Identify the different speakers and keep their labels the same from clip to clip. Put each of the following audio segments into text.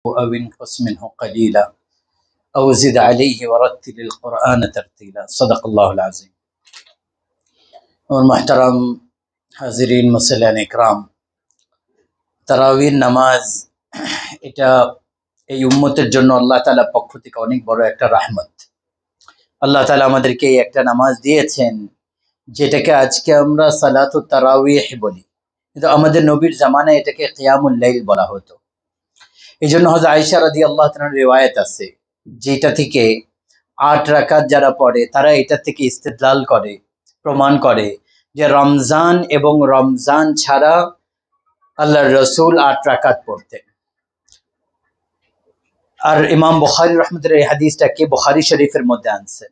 Speaker 1: أو انقص منه قليلا أو زد عليه ورتل القرآن ترتيلا صدق الله العظيم। और मोहतरम हाजिरीन मुसल्लियान इकराम, তারাবির নামাজ এটা এই উম্মতের জন্য আল্লাহ তাআলা পক্ষ থেকে অনেক বড় একটা রহমত। আল্লাহ তাআলা আমাদেরকে একটা নামাজ দিয়েছেন যেটাকে আজকে আমরা সালাতুত তারাবিহ বলি, কিন্তু আমাদের নবীর জামানায় এটাকে কিয়ামুল লাইল বলা হতো। এই জন্য হযরত আয়েশা রাদিয়াল্লাহু তাআলার রিওয়ায়াত আছে যেটা থেকে ৮ রাকাত যারা পড়ে তারা এটা থেকে ইস্তেদলাল করে, প্রমাণ করে যে রমজান এবং রমজান ছাড়া আল্লাহর রাসূল ৮ রাকাত পড়তেন। আর ইমাম বুখারী রাহমাতুল্লাহি এই হাদিসটাকে বুখারী শরীফের মধ্যে আনছেন।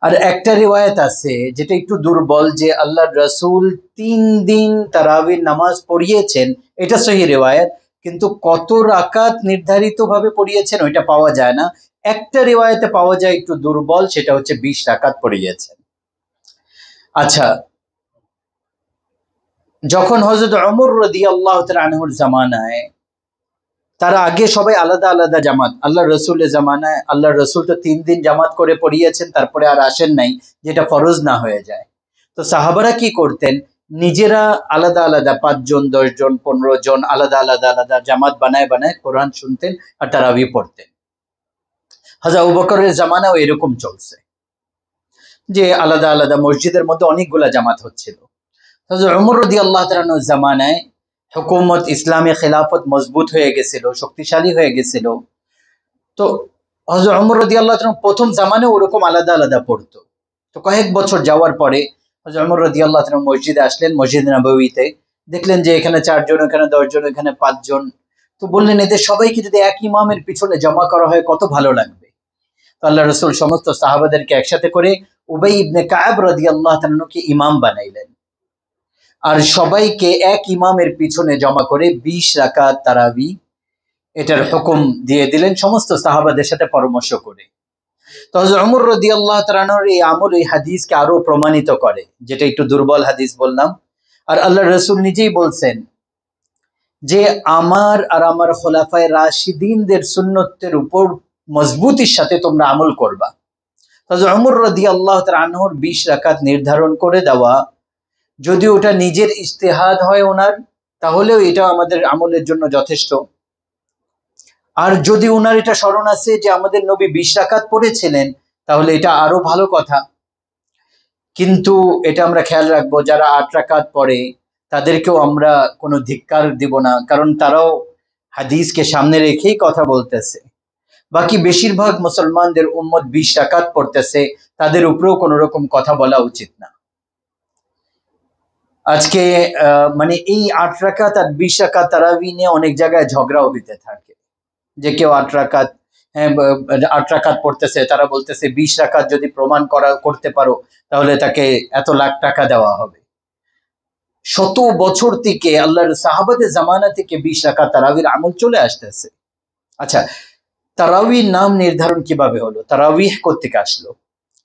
Speaker 1: আর একটা রিওয়ায়াত আছে যেটা একটু দুর্বল, যে আল্লাহর রাসূল ৩ দিন তারাবির নামাজ পড়িয়েছেন, এটা সহিহ রিওয়ায়াত, কিন্তু কত রাকাত নির্ধারিতভাবে পড়িয়েছেন ওইটা পাওয়া যায় না। একটা রিওয়ায়াতে পাওয়া যায় একটু দুর্বল, সেটা হচ্ছে ২০ রাকাত পড়িয়েছেন। আচ্ছা, যখন হযরত ওমর রাদিয়াল্লাহু তাআলা আনহুর জামানায়, তারা আগে সবাই আলাদা আলাদা জামাত, আল্লাহর রাসূলের জামানায় আল্লাহর রাসূল তো ৩ দিন জামাত করে পড়িয়েছেন, তারপরে আর আসেন নাই, যেটা ফরজ না হয়ে যায়। তো সাহাবারা কি করতেন, নিজেরা আলাদা আলাদা ৫ জন ১০ জন ১৫ জন আলাদা আলাদা আলাদা জামাত বানায় বানায় কোরআন শুনতেন আর তারাবি পড়তেন। হযরত আবু বকরের জামানাও এরকম চলছে যে আলাদা আলাদা মসজিদের মধ্যে অনেকগুলা জামাত হচ্ছিল। হযরত ওমর রাদিয়াল্লাহু তাআলা আনহুর জামানায় হুকুমত, ইসলামী খেলাফত মজবুত হয়ে গেছিল, শক্তিশালী হয়ে গেছিল। তো হযরত ওমর রাদিয়াল্লাহু তাআলা প্রথম জামানে ওরকম আলাদা আলাদা পড়তো। তো কয়েক বছর যাওয়ার পরে হযরত ওমর রাদিয়াল্লাহু তাআলা মসজিদে আসলেন, মসজিদ নববীতে দেখলেন যে এখানে ৪ জন, এখানে ১০ জন, এখানে ৫ জন। তো বললেন এদের সবাইকে যদি এক ইমামের পিছনে জমা করা হয় কত ভালো লাগবে। তো আল্লাহ রাসূল সমস্ত সাহাবাদেরকে একসাথে করে উবাই ইবনে কাব রাদিয়াল্লাহু তাআলাকে ইমাম বানাইলেন, আর সবাইকে এক ইমামের পিছনে জমা করে ২০ রাকাত তারাবি এটার হুকুম দিয়ে দিলেন সমস্ত সাহাবাদের সাথে পরামর্শ করে। তো হযরত ওমর রাদিয়াল্লাহু তাআলা আনহুর এই আমল এই হাদিসকে আরো প্রমাণিত করে, যেটা একটু দুর্বল হাদিস বললাম। আর আল্লাহর রাসূল নিজেই বলছেন যে আমার আর আমার খোলাফায়ে রাশিদিনদের সুন্নতের উপর মজবুতির সাথে তোমরা আমল করবা। হযরত ওমর রাদিয়াল্লাহু তাআলা আনহুর ২০ রাকাত নির্ধারণ করে দেওয়া, যদি ওটা নিজের ইজতিহাদ হয় ওনার, তাহলেও এটা আমাদের আমলের জন্য যথেষ্ট। আর যদি ওনার এটা স্মরণ আছে যে আমাদের নবী ২০ রাকাত পড়েছিলেন, তাহলে এটা আরো ভালো কথা। কিন্তু এটা আমরা খেয়াল রাখবো, যারা ৮ রাকাত পড়ে তাদেরকেও আমরা কোনো ধিক্কার দিব না, কারণ তারাও হাদিসকে সামনে রেখেই কথা বলতেছে। বাকি বেশিরভাগ মুসলমানদের উম্মত ২০ রাকাত পড়তেছে, তাদের উপরেও কোনো রকম কথা বলা উচিত না। আজকে মানে এই ৮ রাকাত আর ২০ রাকাত তারাবি নিয়ে অনেক জায়গায় ঝগড়াও হইতে থাকে, যে কেউ ৮ রাকাত ৮ রাকাত পড়তেছে, তারা বলতেছে ২০ রাকাত যদি প্রমাণ করতে পারো তাহলে তাকে এত লাখ টাকা দেওয়া হবে। শত বছর থেকে আল্লাহর সাহাবাদের জামানা থেকে ২০ রাকাত তারাবির আমল চলে আসতেছে। আচ্ছা, তারাবির নাম নির্ধারণ কিভাবে হলো, তারাবিহ কোত্থেকে আসলো?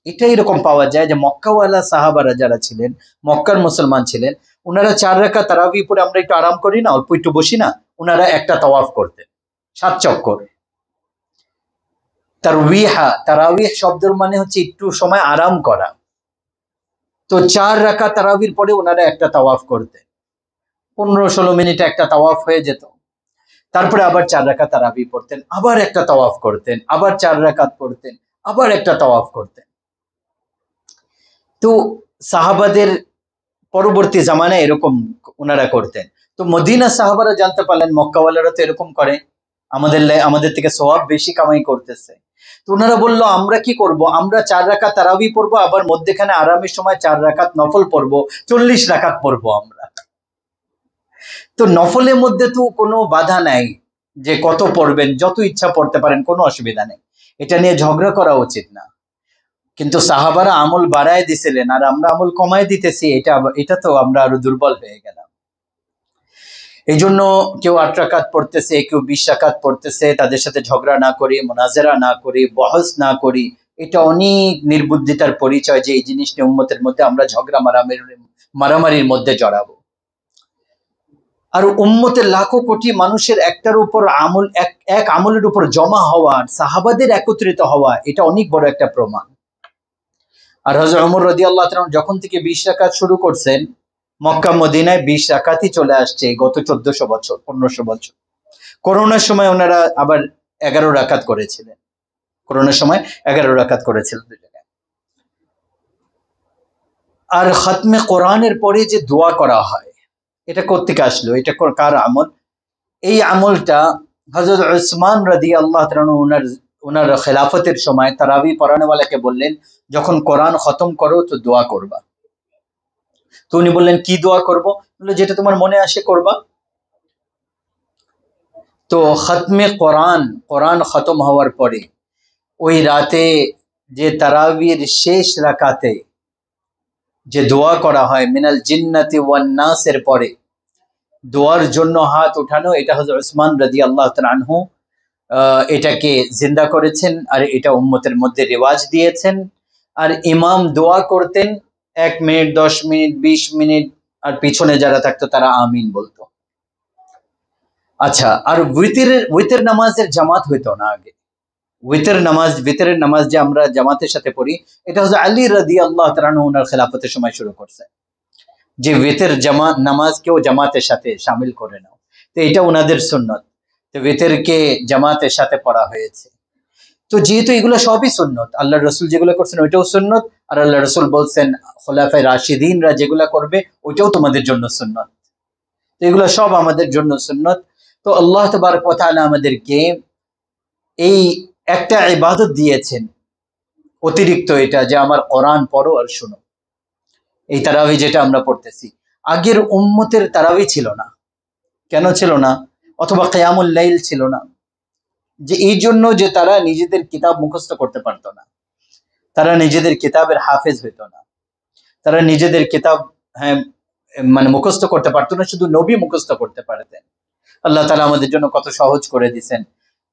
Speaker 1: এটা এরকম পাওয়া যায় যে মক্কাওয়ালা সাহাবারা যারা ছিলেন, মক্কার মুসলমান ছিলেন, ওনারা ৪ রাকাত তারাবি পড়ে আমরা একটু আরাম করি না, অল্প একটু বসি না, ওনারা একটা তাওয়াফ করতেন ৭ চক্কর। তারবিহা, তারাবিহ শব্দের মানে হচ্ছে একটু সময় আরাম করা। তো ৪ রাকাত তারাবির পরে ওনারা একটা তাওয়াফ করতেন, ১৫-১৬ মিনিটে একটা তাওয়াফ হয়ে যেত। তারপরে আবার ৪ রাকাত তারাবি পড়তেন, আবার একটা তাওয়াফ করতেন, আবার ৪ রাকাত পড়তেন, আবার একটা তাওয়াফ করতেন। তো সাহাবাদের পরবর্তী জামানায় এরকম ওনারা করতেন। তো মদিনা সাহাবারা জানতে পারলেন মক্কাওয়ালারা তো এরকম করে, আমাদের থেকে সওয়াব বেশি কামাই করতেছে। তো ওনারা বললো আমরা কি করব, আমরা ৪ রাকাত তারাবি পড়বো, আবার মধ্যখানে আরামের সময় ৪ রাকাত নফল পড়বো, ৪০ রাকাত পড়বো আমরা। তো নফলের মধ্যে তো কোনো বাধা নাই যে কত পড়বেন, যত ইচ্ছা পড়তে পারেন, কোনো অসুবিধা নেই, এটা নিয়ে ঝগড়া করা উচিত না। কিন্তু সাহাবারা আমল বাড়ায় দিছিলেন আর আমরা আমল কমায় দিতেছি, এটা তো আমরা আরো দুর্বল হয়ে গেলাম। এই জন্য কেউ ৮ রাকাত পড়তেছে, কেউ ২০ রাকাত পড়তেছে, তাদের সাথে ঝগড়া না করি, মুনাজারা না করি, বহস না করি, এটা অনেক নির্বুদ্ধিতার পরিচয় যে এই জিনিসটা উম্মতের মধ্যে আমরা ঝগড়া মারামারির মধ্যে জড়াবো। আর উম্মতের লাখো কোটি মানুষের একটার উপর আমল, এক আমলের উপর জমা হওয়া, সাহাবাদের একত্রিত হওয়া, এটা অনেক বড় একটা প্রমাণ। আর হযরত ওমর রাদিয়াল্লাহু তাআলা যখন থেকে 20 রাকাত শুরু করছেন, মক্কা মদিনায় 20 রাকাতই চলে আসছে গত 1400 বছর 1500 বছর। করোনার সময় ওনারা আবার 11 রাকাত করেছিলেন, করোনার সময় 11 রাকাত করেছিলেন দুই জায়গায়। আর খতমে কোরআনের পরে যে দোয়া করা হয়, এটা কোত্থেকে আসলো, এটা কার আমল? এই আমলটা হযরত উসমান রাদিয়াল্লাহু তাআলা ওনার খেলাফতের সময় তারাবি পড়ানোওয়ালাকে বললেন, যখন কোরআন খতম করো তো দোয়া করবা। তো উনি বললেন, কি দোয়া করব? বললো, যেটা তোমার মনে আসে করবা। তো খতমে কোরআন খতম হওয়ার পরে ওই রাতে যে তারাবির শেষ রাকাতে যে দোয়া করা হয় মিনাল জিন্নাতি ওয়ান নাসের পরে দোয়ার জন্য হাত উঠানো, এটা হযরত উসমান রাদিয়াল্লাহু তাআলা আনহু এটাকে জিন্দা করেছেন আর এটা উম্মতের মধ্যে রিওয়াজ দিয়েছেন। আর ইমাম দোয়া করতেন 1 মিনিট, 10 মিনিট, 20 মিনিট, আর পিছনে যারা থাকতো তারা আমিন বলতো। আচ্ছা, আর উইতর নামাজের জামাত হইতো না আগে। উইতরের নামাজ যে আমরা জামাতের সাথে পড়ি, এটা হচ্ছে আলী রাদিয়াল্লাহু তাআলা আনহু ওনার খেলাফতের সময় শুরু করছে, যে উইতর নামাজ কেউ জামাতের সাথে শামিল করে নাও। তো এটা ওনাদের সুন্নত, তো উইতরকে জামাতের সাথে পড়া হয়েছে। তো যেহেতু এগুলো সবই সুন্নত, আল্লাহ রসুল যেগুলো করছেন ওইটাও সুন্নত, আর আল্লাহ রসুল বলছেন খোলাফায়ে রাশিদিনরা যেগুলো করবে ওইটাও তোমাদের জন্য সুন্নত। তো এগুলো সব আমাদের জন্য সুন্নত। তো আল্লাহ তাবারক ওয়া তাআলা আমাদেরকে এই একটা ইবাদত দিয়েছেন অতিরিক্ত, এটা যে আমার কোরআন পড়ো আর শুনো। এই তারাবি যেটা আমরা পড়তেছি, আগের উম্মতের তারাবি ছিল না। কেন ছিল না? অথবা কিয়ামুল লাইল ছিল না, যে এই জন্য যে তারা নিজেদের কিতাব মুখস্থ করতে পারতো না, তারা নিজেদের কিতাবের হাফেজ হইতো না, তারা নিজেদের কিতাব মানে মুখস্থ করতে পারতো না, শুধু নবী মুখস্থ করতে পারতেন। আল্লাহ তাআলা আমাদের জন্য কত সহজ করে দিয়েছেন,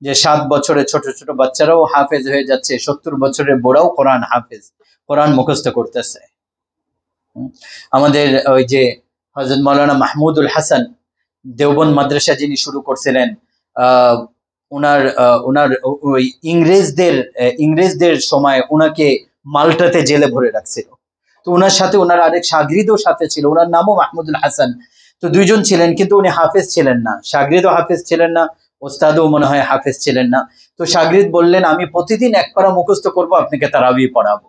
Speaker 1: যে 7 বছরের ছোট ছোট বাচ্চারাও হাফেজ হয়ে যাচ্ছে, 70 বছরের বুড়াও কোরআন হাফেজ, কোরআন মুখস্থ করতেছে। আমাদের ওই যে হযরত মাওলানা মাহমুদুল হাসান দেওবন্দ মাদ্রাসা যিনি শুরু করছিলেন, ওনার ওই ইংরেজদের সময় ওনাকে মাল্টাতে জেলে ভরে রাখছিল। তো ওনার সাথে ওনার আরেক শাগরিদও সাথে ছিল, ওনার নামও মাহমুদুল হাসান। তো দুইজন ছিলেন, কিন্তু উনি হাফেজ ছিলেন না, শাগরিদও হাফেজ ছিলেন না, ওস্তাদও মনে হয় হাফেজ ছিলেন না। তো শাগরিদ বললেন, আমি প্রতিদিন 1 পারা মুখস্থ করবো, আপনাকে তারাবি পড়াবো।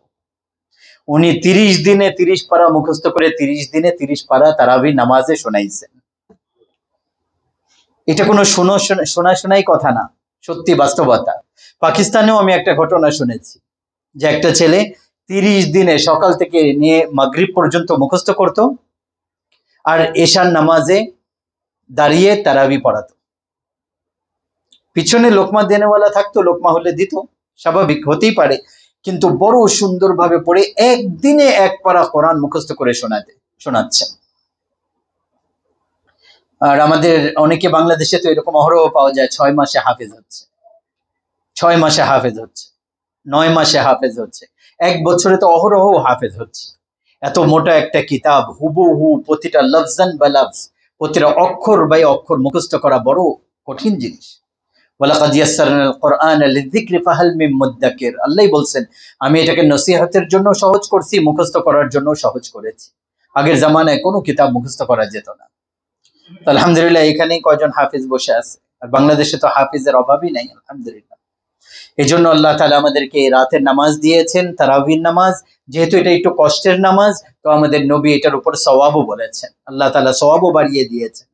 Speaker 1: উনি 30 দিনে 30 পারা মুখস্থ করে 30 দিনে 30 পারা তারাবি নামাজে শোনাইছেন। এটা কোনো শোনাই কথা না, সত্যি বাস্তবতা। পাকিস্তানেও আমি একটা ঘটনা শুনেছি, যে একটা ছেলে 30 দিনে সকাল থেকে নিয়ে মাগরিব পর্যন্ত মুখস্থ করত, আর এশার নামাজে দাঁড়িয়ে তারাবি পড়াতো। পিছনে লোকমা দেনেওয়ালা থাকতো, লোকমা হলে দিত, স্বাভাবিক হতেই পারে, কিন্তু বড় সুন্দরভাবে পড়ে একদিনে 1 পারা কোরআন মুখস্থ করে শোনাচ্ছেন। আর আমাদের অনেকে বাংলাদেশে তো এরকম অহরহ পাওয়া যায়, 6 মাসে হাফেজ হচ্ছে, 6 মাসে হাফেজ হচ্ছে, 9 মাসে হাফেজ হচ্ছে, 1 বছরে তো অহরহ হাফেজ হচ্ছে। এত মোটা একটা কিতাব, হুবহু প্রতিটা লফজান বা লফজ, প্রতিটা অক্ষর বাই অক্ষর মুখস্থ করা বড় কঠিন জিনিস। ওয়ালাকাদ ইয়াসসারনাল কুরআনা লিযিকরি ফাহাল মিন মুদ্দাকির, আল্লাহ বলছেন আমি এটাকে নসিহতের জন্য সহজ করছি, মুখস্থ করার জন্য সহজ করেছি। আগের জামানায় কোনো কিতাব মুখস্থ করা যেত না। আলহামদুলিল্লাহ এখানেই কয়জন হাফিজ বসে আছে, আর বাংলাদেশে তো হাফিজের অভাবই নাই, আলহামদুলিল্লাহ। এই জন্য আল্লাহ তাআলা আমাদেরকে রাতের নামাজ দিয়েছেন, তারাবির নামাজ। যেহেতু এটা একটু কষ্টের নামাজ, তো আমাদের নবী এটার উপর সওয়াবও বলেছেন, আল্লাহ তাআলা সওয়াবও বাড়িয়ে দিয়েছেন,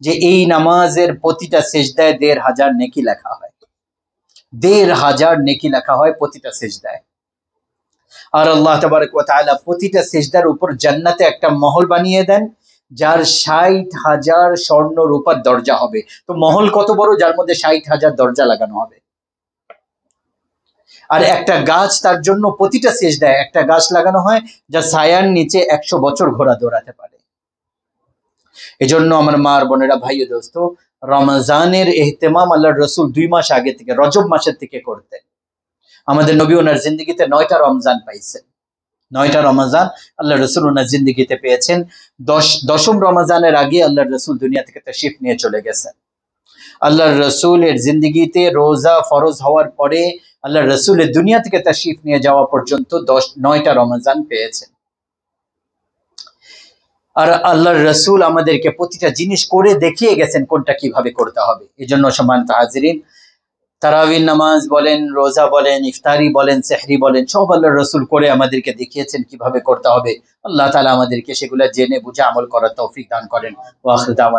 Speaker 1: যে এই নামাজের প্রতিটা সিজদায় 1500 নেকি লেখা হয়, 1500 নেকি লেখা হয় প্রতিটা সিজদায়। আর আল্লাহ তাবারক ওয়া তাআলা প্রতিটা সিজদার উপর জান্নাতে একটা মহল বানিয়ে দেন, যার 60,000 স্বর্ণ রূপার দরজা হবে। তো মহল কত বড়, যার মধ্যে 60,000 দরজা লাগানো হবে। আর একটা গাছ, তার জন্য প্রতিটা সিজদায় একটা গাছ লাগানো হয়, যা ছায়ার নিচে 100 বছর ঘোড়া দৌড়াতে পারে। এজন্য আমার মা আর বোনেরা, ভাই ও দোস্ত, রমজানের ইহতিমাম আল্লাহর রাসূল 2 মাস আগে থেকে, রজব মাসের থেকে করতেন। আমাদের নবী ওনার জিন্দেগিতে 9টা রমজান পাইছেন, 9টা রমজান আল্লাহ রসুল ওনার জিন্দিগিতে পেয়েছেন। দশম রমজানের আগে আল্লাহ রসুল দুনিয়া থেকে তাশরিফ নিয়ে চলে গেছেন। আল্লাহ রসুলের জিন্দিগিতে রোজা ফরজ হওয়ার পরে আল্লাহ রসুলের দুনিয়া থেকে তাশরিফ নিয়ে যাওয়া পর্যন্ত 9টা রমজান পেয়েছেন। আর আল্লাহর রসুল আমাদেরকে প্রতিটা জিনিস করে দেখিয়ে গেছেন কোনটা কিভাবে করতে হবে। এই জন্য সম্মানিত হাজিরিন, তারাবির নামাজ বলেন, রোজা বলেন, ইফতারি বলেন, সেহরি বলেন, সব আল্লাহর রসুল করে আমাদেরকে দেখিয়েছেন কিভাবে করতে হবে। আল্লাহ তাআলা আমাদেরকে সেগুলো জেনে বুঝে আমল করার তৌফিক দান করেন। ওয়া আখিরু দাওয়ানা।